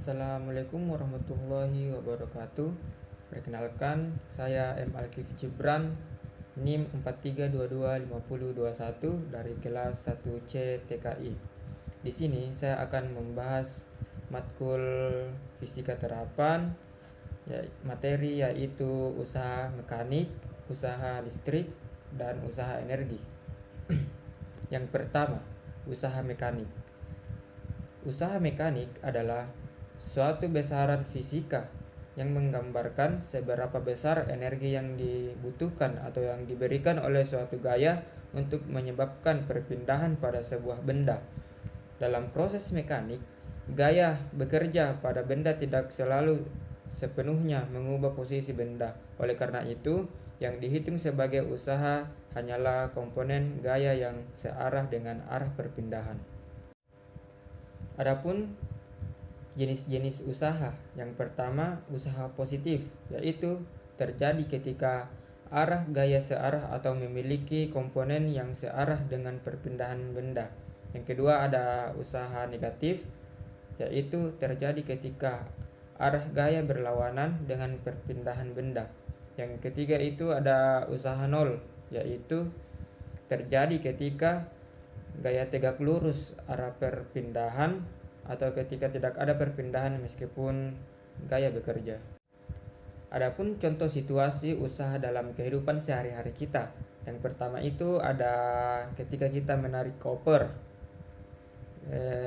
Assalamualaikum warahmatullahi wabarakatuh. Perkenalkan, saya M. Alkif Gibran, NIM 43225021 dari kelas 1C TKI. Di sini saya akan membahas matkul fisika terapan, materi yaitu usaha mekanik, usaha listrik, dan usaha energi. Yang pertama, usaha mekanik. Usaha mekanik adalah suatu besaran fisika yang menggambarkan seberapa besar energi yang dibutuhkan atau yang diberikan oleh suatu gaya untuk menyebabkan perpindahan pada sebuah benda. Dalam proses mekanik, gaya bekerja pada benda tidak selalu sepenuhnya mengubah posisi benda. Oleh karena itu, yang dihitung sebagai usaha hanyalah komponen gaya yang searah dengan arah perpindahan. Adapun jenis-jenis usaha, yang pertama usaha positif, yaitu terjadi ketika arah gaya searah atau memiliki komponen yang searah dengan perpindahan benda. Yang kedua ada usaha negatif, yaitu terjadi ketika arah gaya berlawanan dengan perpindahan benda. Yang ketiga itu ada usaha nol, yaitu terjadi ketika gaya tegak lurus arah perpindahan atau ketika tidak ada perpindahan meskipun gaya bekerja. Adapun contoh situasi usaha dalam kehidupan sehari-hari kita. Yang pertama itu ada ketika kita menarik koper.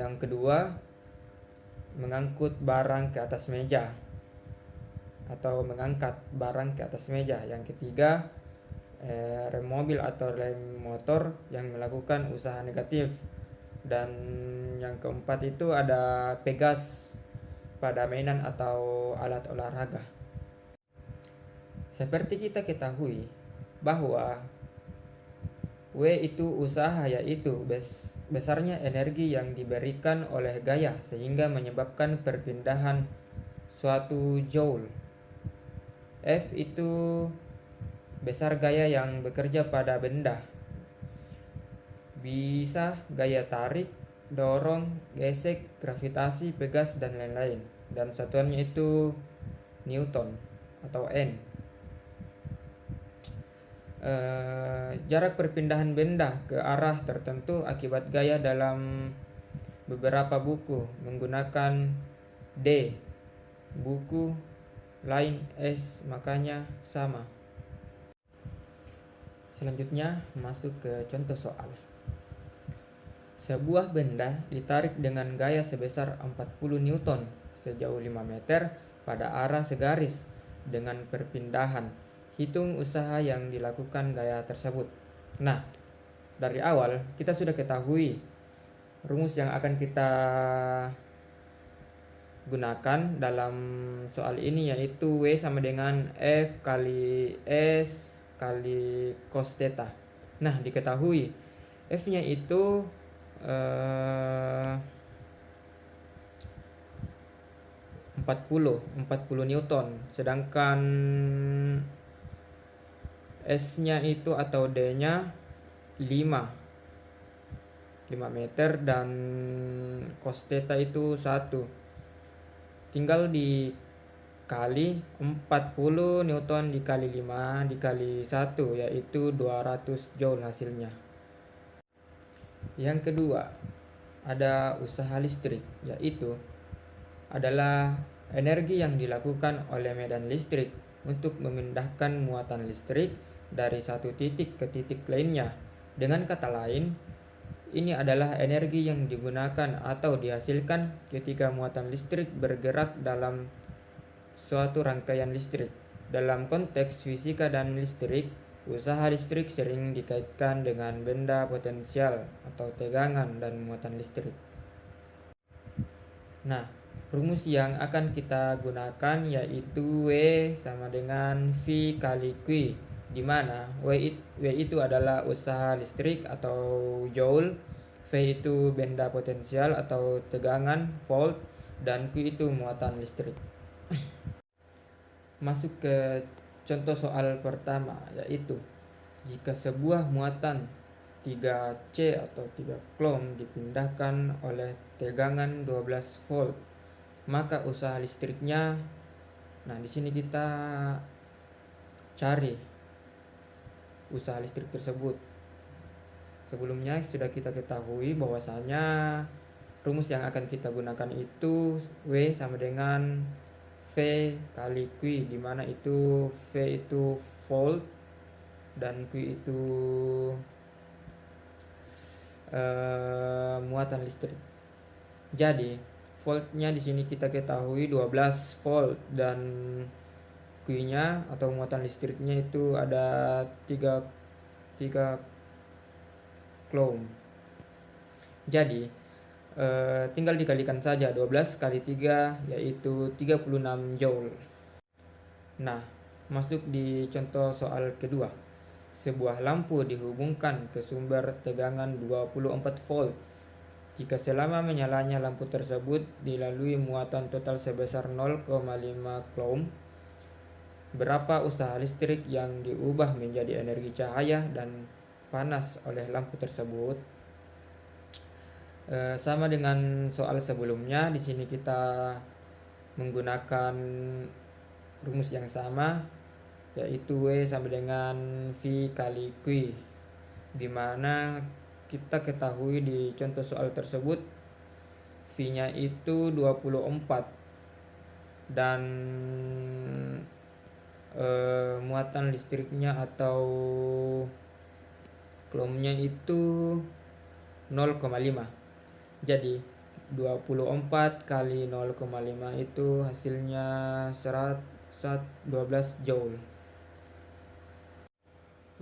Yang kedua, mengangkut barang ke atas meja atau mengangkat barang ke atas meja. Yang ketiga, rem mobil atau rem motor yang melakukan usaha negatif. Dan yang keempat itu ada pegas pada mainan atau alat olahraga. Seperti kita ketahui bahwa W itu usaha, yaitu besarnya energi yang diberikan oleh gaya sehingga menyebabkan perpindahan suatu joule. F itu besar gaya yang bekerja pada benda, bisa gaya tarik, dorong, gesek, gravitasi, pegas, dan lain-lain. Dan satuannya itu Newton atau N. Jarak perpindahan benda ke arah tertentu akibat gaya dalam beberapa buku menggunakan D. Buku lain S makanya sama. Selanjutnya masuk ke contoh soal. Sebuah benda ditarik dengan gaya sebesar 40 Newton sejauh 5 meter pada arah segaris dengan perpindahan. Hitung usaha yang dilakukan gaya tersebut. Nah, dari awal kita sudah ketahui rumus yang akan kita gunakan dalam soal ini, yaitu W sama dengan F kali S kali cos theta. Nah, diketahui F-nya itu 40 Newton, sedangkan S-nya itu atau D-nya 5 meter dan cos theta itu 1. Tinggal dikali 40 Newton dikali 5 dikali 1, yaitu 200 Joule hasilnya. Yang kedua, ada usaha listrik, yaitu adalah energi yang dilakukan oleh medan listrik untuk memindahkan muatan listrik dari satu titik ke titik lainnya. Dengan kata lain, ini adalah energi yang digunakan atau dihasilkan ketika muatan listrik bergerak dalam suatu rangkaian listrik. Dalam konteks fisika dan listrik, usaha listrik sering dikaitkan dengan benda potensial atau tegangan dan muatan listrik. Nah, rumus yang akan kita gunakan yaitu W sama dengan V kali Q, di mana W itu adalah usaha listrik atau joule, V itu benda potensial atau tegangan volt, dan Q itu muatan listrik. Masuk ke contoh soal pertama, yaitu jika sebuah muatan 3C atau 3 coulomb dipindahkan oleh tegangan 12 volt maka usaha listriknya, nah di sini kita cari usaha listrik tersebut. Sebelumnya sudah kita ketahui bahwasanya rumus yang akan kita gunakan itu W sama dengan V kali Q, di mana itu V itu volt dan Q itu muatan listrik. Jadi voltnya di sini kita ketahui 12 volt dan Q-nya atau muatan listriknya itu ada 3 coulomb. Jadi tinggal dikalikan saja 12 kali 3 yaitu 36 joule. Nah, masuk di contoh soal kedua. Sebuah lampu dihubungkan ke sumber tegangan 24 volt. Jika selama menyalanya lampu tersebut dilalui muatan total sebesar 0,5 coulomb, berapa usaha listrik yang diubah menjadi energi cahaya dan panas oleh lampu tersebut? Sama dengan soal sebelumnya, di sini kita menggunakan rumus yang sama, yaitu W sama dengan V kali Q, di mana kita ketahui di contoh soal tersebut V-nya itu 24 dan muatan listriknya atau coulombnya itu 0,5. Jadi 24 kali 0,5 itu hasilnya 12 joule.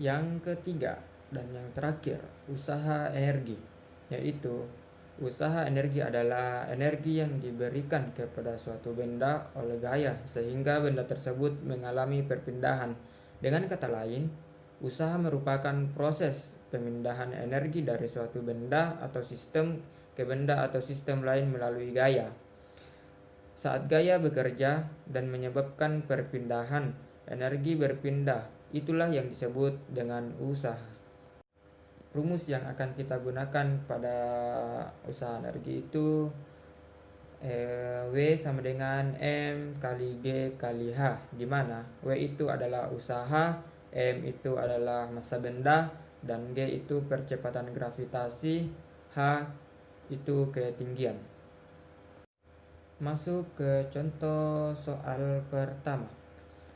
Yang ketiga dan yang terakhir, usaha energi, yaitu usaha energi adalah energi yang diberikan kepada suatu benda oleh gaya sehingga benda tersebut mengalami perpindahan. Dengan kata lain, usaha merupakan proses pemindahan energi dari suatu benda atau sistem ke benda atau sistem lain melalui gaya. Saat gaya bekerja dan menyebabkan perpindahan, energi berpindah. Itulah yang disebut dengan usaha. Rumus yang akan kita gunakan pada usaha energi itu W sama dengan M kali G kali H, di mana W itu adalah usaha, M itu adalah massa benda, dan G itu percepatan gravitasi, H itu ketinggian. Masuk ke contoh soal pertama.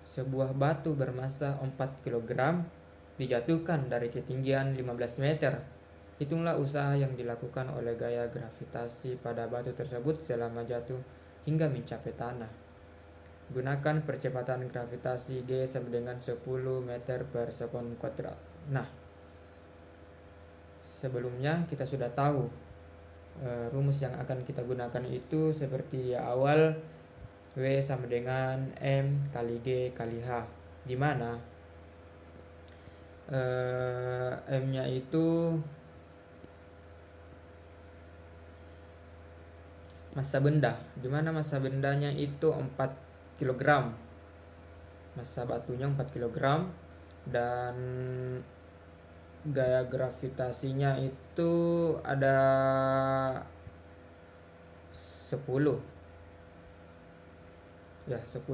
Sebuah batu bermassa 4 kg dijatuhkan dari ketinggian 15 meter. Hitunglah usaha yang dilakukan oleh gaya gravitasi pada batu tersebut selama jatuh hingga mencapai tanah. Gunakan percepatan gravitasi G sama dengan 10 meter per sekon kuadrat. Nah, sebelumnya kita sudah tahu rumus yang akan kita gunakan itu seperti awal, W sama dengan M kali G kali H, di mana M-nya itu massa benda, di mana massa bendanya itu 4 kg. Massa batunya 4 kg dan gaya gravitasinya itu ada 10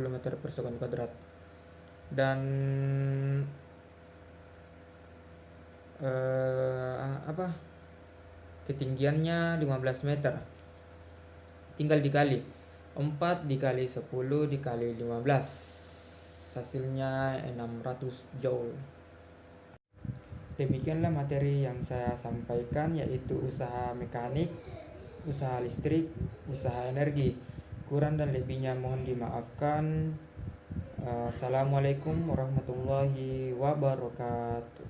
meter per sekon kuadrat, dan ketinggiannya 15 meter. Tinggal dikali 4 dikali 10 dikali 15, hasilnya 600 joule. Demikianlah materi yang saya sampaikan, yaitu usaha mekanik, usaha listrik, usaha energi. Kurang dan lebihnya mohon dimaafkan. Assalamualaikum warahmatullahi wabarakatuh.